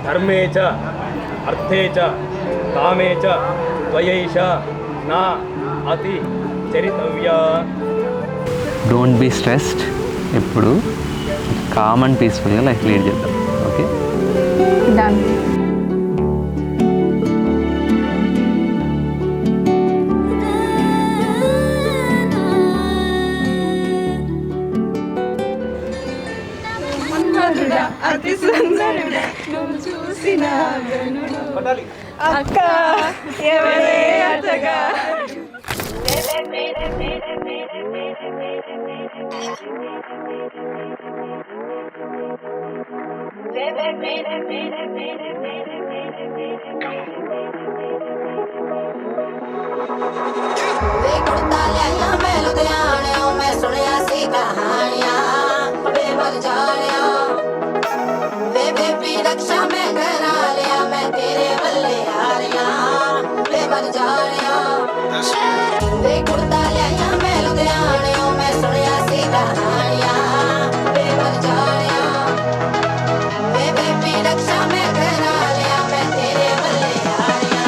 ధర్మే చ అర్థే చ కామే చ త్వయైష నా అతి చరితవ్య. Don't be stressed. ఎప్పుడు కామ్ అండ్ పీస్ఫుల్గా లైఫ్ లీడ్ చేద్దాం. Okay, done. అతి సుందరుడా నువ్వు చూసిన అక్క ఎవరే అతగా. रक्षा में करा लिया मैं तेरे बल्ले आ रिया ले मर जा रिया वे कुर्ता लिया मैं लुधियाने मैं सुनिया सी कहानियां ले मर जा रिया वे बेबी रक्षा में करा लिया मैं तेरे बल्ले आ रिया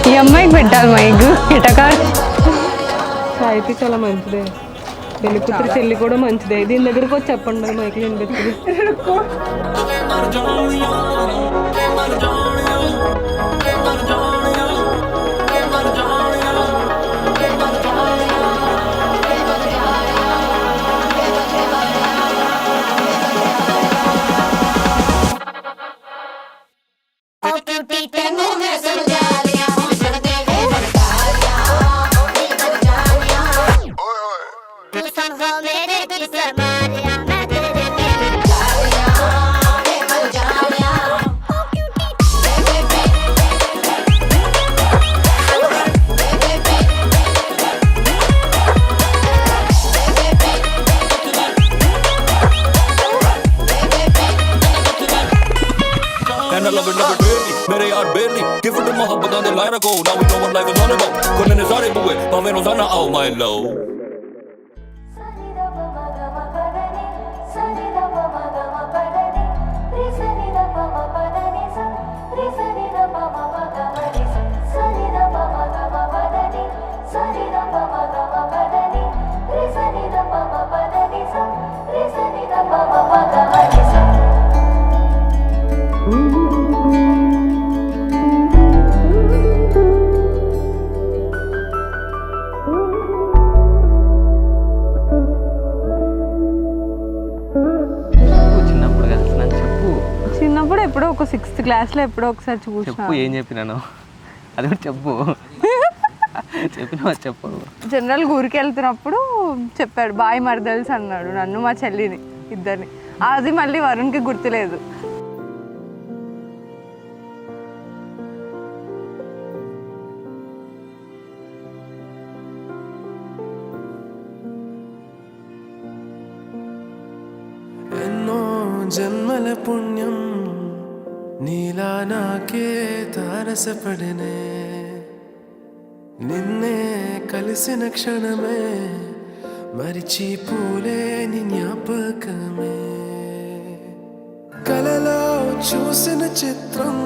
ఈ అమ్మాయికి పెట్టాలి మైక్ ఇటకా. సాహితీ చాలా మంచిదే, పెళ్లి కూతురు చెల్లి కూడా మంచిదే. దీని దగ్గరకు వచ్చి చెప్పండి మైక్ వినిపిస్తుంది. मेरे यार बेरली गिफ्ट मोहब्बत दे लायरा को now we know what life is all about कोने ने सारे बुए भावे रोजाना आओ my love చిన్నప్పుడు ఎప్పుడో ఒక 6th క్లాస్లో ఎప్పుడో ఒకసారి చూసాను. చెప్పు, ఏం చెప్పినాను అది కూడా చెప్పు. చెప్పినా చెప్పు. జనరల్ ఊరికి వెళ్తున్నప్పుడు చెప్పాడు బాయ్ మరదల్స్ అన్నాడు నన్ను మా చెల్లిని ఇద్దరిని. అది మళ్ళీ వరుణ్కి గుర్తులేదు. జన్మల పుణ్యం నీలా నాకే తారసపడినే నిన్నే కలిసిన క్షణమే మరిచిపోలేని జ్ఞాపకమే కలలో చూసిన చిత్రం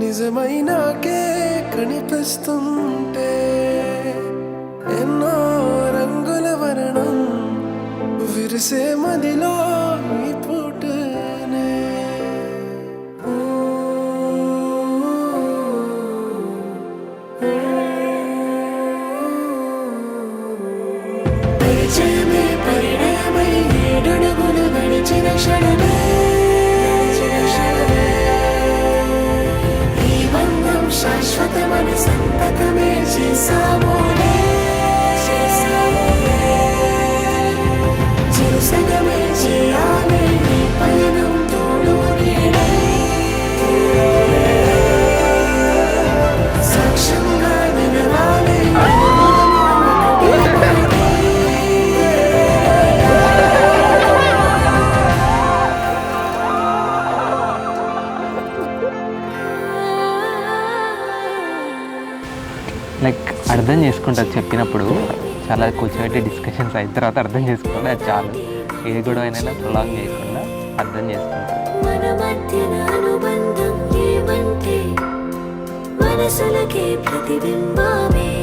నిజమై నాకే కనిపిస్తుంటే ఎన్నో రంగుల వర్ణం విరిసే మదిలో ఈ పూటనే పరిచయమే పరిణామై ఏడడుగులు నడిచిన క్షణమే ఈ బంధం శాశ్వతమని సంతకమే చేసామోనే సగమే చేయాలి ఈ పయనం తోడు నీడై లైక్ అర్థం చేసుకుంటారు చెప్పినప్పుడు, చాలా కూర్చోబెట్టి డిస్కషన్స్ అయిన తర్వాత అర్థం చేసుకుంటే అది చాలు. ఏ గొడవ అయినా ప్రొలాంగ్ చేయకుండా అర్థం చేసుకుంటారు. మన మధ్యన అనుబంధం ఏమంటే మనసులకే ప్రతిబింబమే